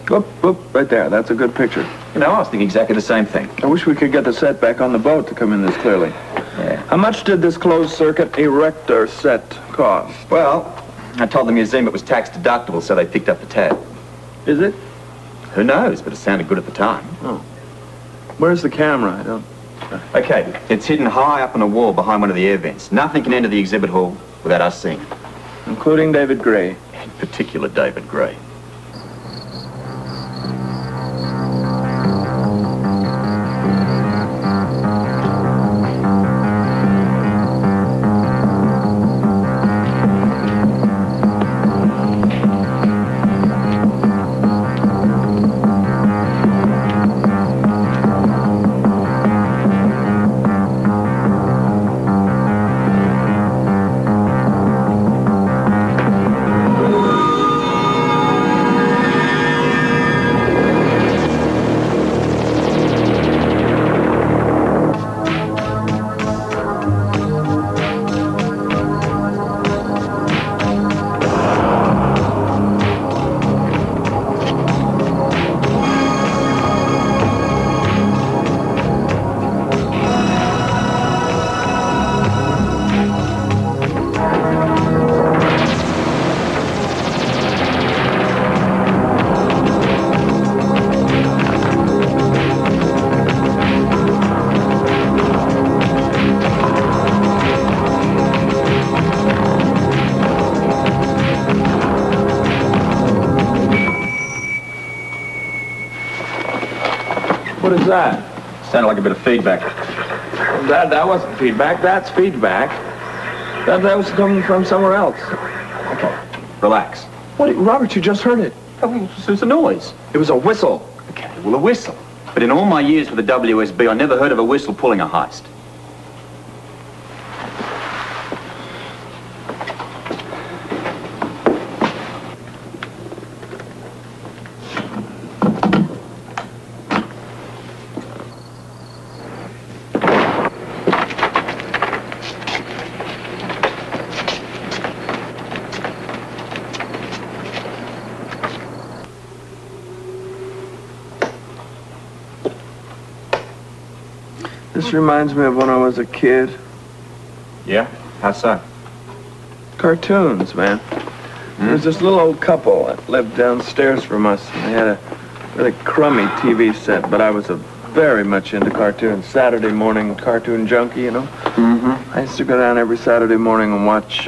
Whoop, whoop, right there. That's a good picture. You know, I was thinking exactly the same thing. I wish we could get the set back on the boat to come in this clearly. Yeah. How much did this closed-circuit erector set cost? Well, I told the museum it was tax deductible, so they picked up the tab. Is it? Who knows, but it sounded good at the time. Oh. Where's the camera? I don't... Okay, it's hidden high up on a wall behind one of the air vents. Nothing can enter the exhibit hall without us seeing it. Including David Gray. In particular, David Gray. What is that? Sounded like a bit of feedback. That wasn't feedback. That's feedback. That was coming from somewhere else. Okay, relax. What? Robert, you just heard it. Oh, it was a noise. It was a whistle. Okay, well, a whistle. But in all my years with the WSB, I never heard of a whistle pulling a heist. This reminds me of when I was a kid. Yeah? How so? Cartoons, man. There was this little old couple that lived downstairs from us. And they had a really crummy TV set, but I was very much into cartoons. Saturday morning cartoon junkie, you know? Mm-hmm. I used to go down every Saturday morning and watch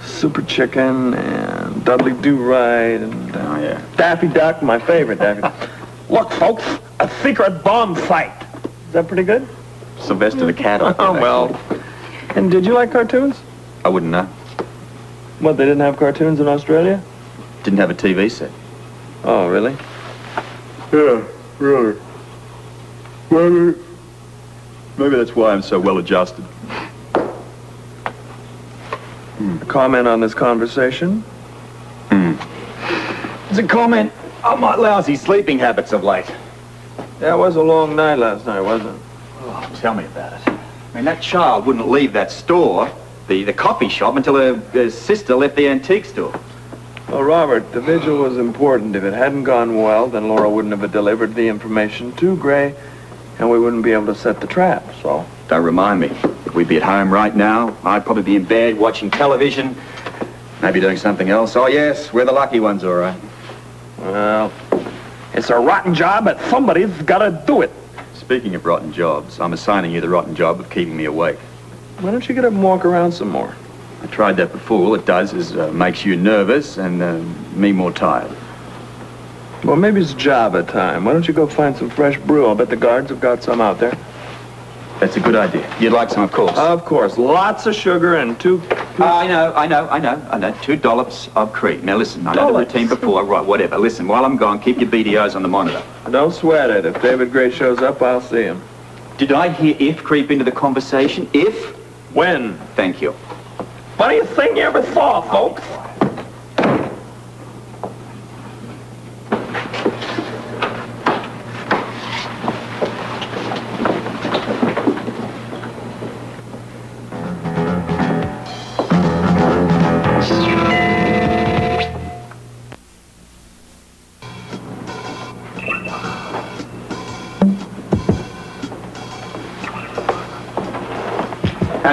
Super Chicken and Dudley Do-Right and Oh, yeah. Daffy Duck, my favorite, Daffy Duck. Look, folks, a secret bomb fight. Is that pretty good? Sylvester the Cat. Oh, well. And did you like cartoons? I wouldn't know. What, they didn't have cartoons in Australia? Didn't have a TV set. Oh, really? Yeah, really. Maybe that's why I'm so well adjusted. A comment on this conversation? It's a comment on my lousy sleeping habits of late. Yeah, it was a long night last night, wasn't it? Oh, tell me about it. I mean, that child wouldn't leave that store, the coffee shop, until her sister left the antique store. Well, Robert, the vigil was important. If it hadn't gone well, then Laura wouldn't have delivered the information to Gray, and we wouldn't be able to set the trap, so... Don't remind me. We'd be at home right now. I'd probably be in bed watching television, maybe doing something else. Oh, yes, we're the lucky ones, all right. Well, it's a rotten job, but somebody's got to do it. Speaking of rotten jobs, I'm assigning you the rotten job of keeping me awake. Why don't you get up and walk around some more? I tried that before. All it does is makes you nervous and me more tired. Well, maybe it's Java time. Why don't you go find some fresh brew? I'll bet the guards have got some out there. That's a good idea. You'd like some, of course. Of course. Lots of sugar and two... I know. 2 dollops of cream. Now, listen, I know the routine before. Right, whatever. Listen, while I'm gone, keep your BDOs on the monitor. Don't sweat it. If David Gray shows up, I'll see him. Did I hear if creep into the conversation? If? When? Thank you. Funniest thing you ever saw, folks.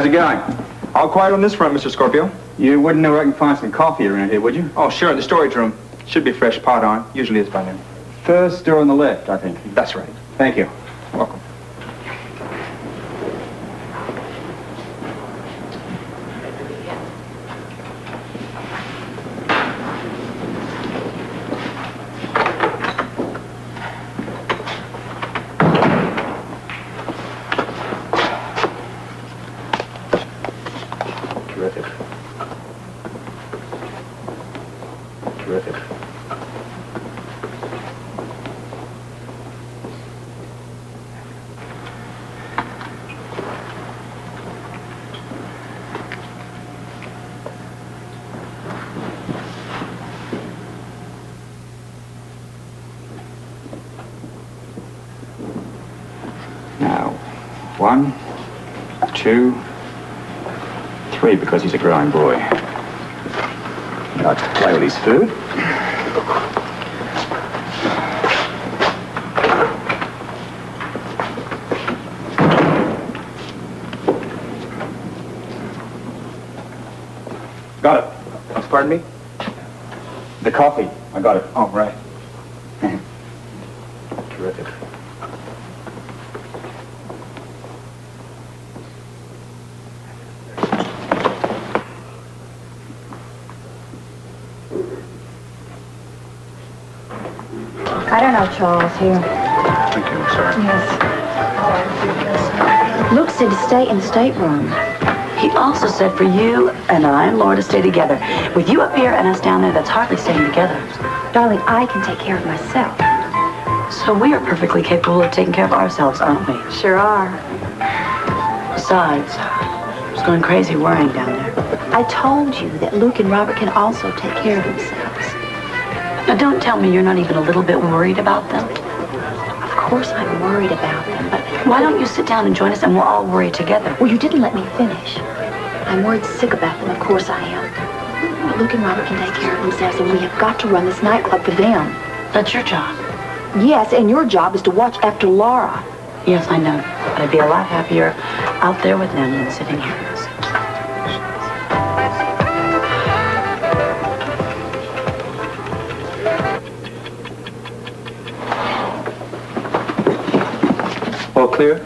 How's it going? All quiet on this front, Mr. Scorpio. You wouldn't know where I can find some coffee around here, would you? Oh, sure, in the storage room. Should be fresh pot on. Usually is by now. First door on the left, I think. That's right. Thank you. Welcome. Terrific. Terrific. Now, 1, 2, 3, because he's a growing boy. He likes to play with his food. Got it. Pardon me? The coffee. I got it. Oh, right. Terrific. I don't know Charles here. Thank you, I'm sorry. Yes. Luke said to stay in the stateroom. He also said for you and I and Laura to stay together. With you up here and us down there, that's hardly staying together. Darling, I can take care of myself. So we are perfectly capable of taking care of ourselves, aren't we? Sure are. Besides, it's going crazy worrying down there. I told you that Luke and Robert can also take care of themselves. Now don't tell me you're not even a little bit worried about them. Of course I'm worried about them, but Why don't you sit down and join us and we'll all worry together? well, you didn't let me finish. I'm worried sick about them, of course I am. But Luke and Robert can take care of themselves, and we have got to run this nightclub for them. That's your job. Yes, and your job is to watch after Laura. Yes, I know. But I'd be a lot happier out there with them than sitting here. All clear?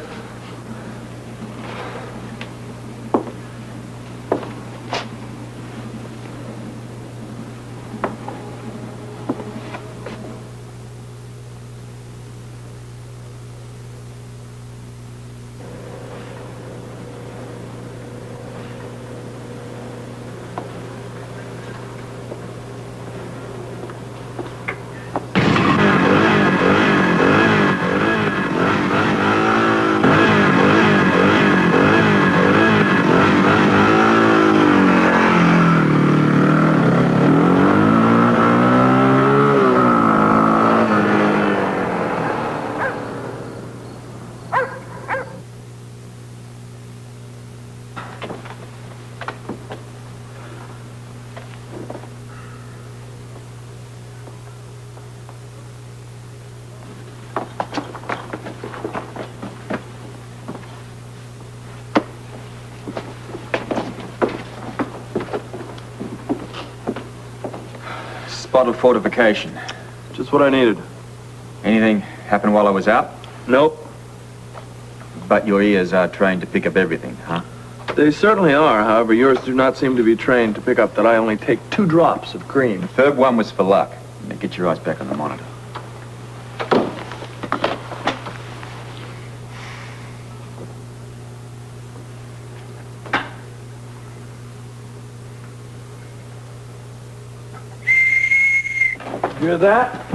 Spot of fortification. Just what I needed. Anything happen while I was out? Nope. But your ears are trained to pick up everything, huh? They certainly are. However, yours do not seem to be trained to pick up that I only take 2 drops of cream. The third one was for luck. Now get your eyes back on the monitor. Hear that?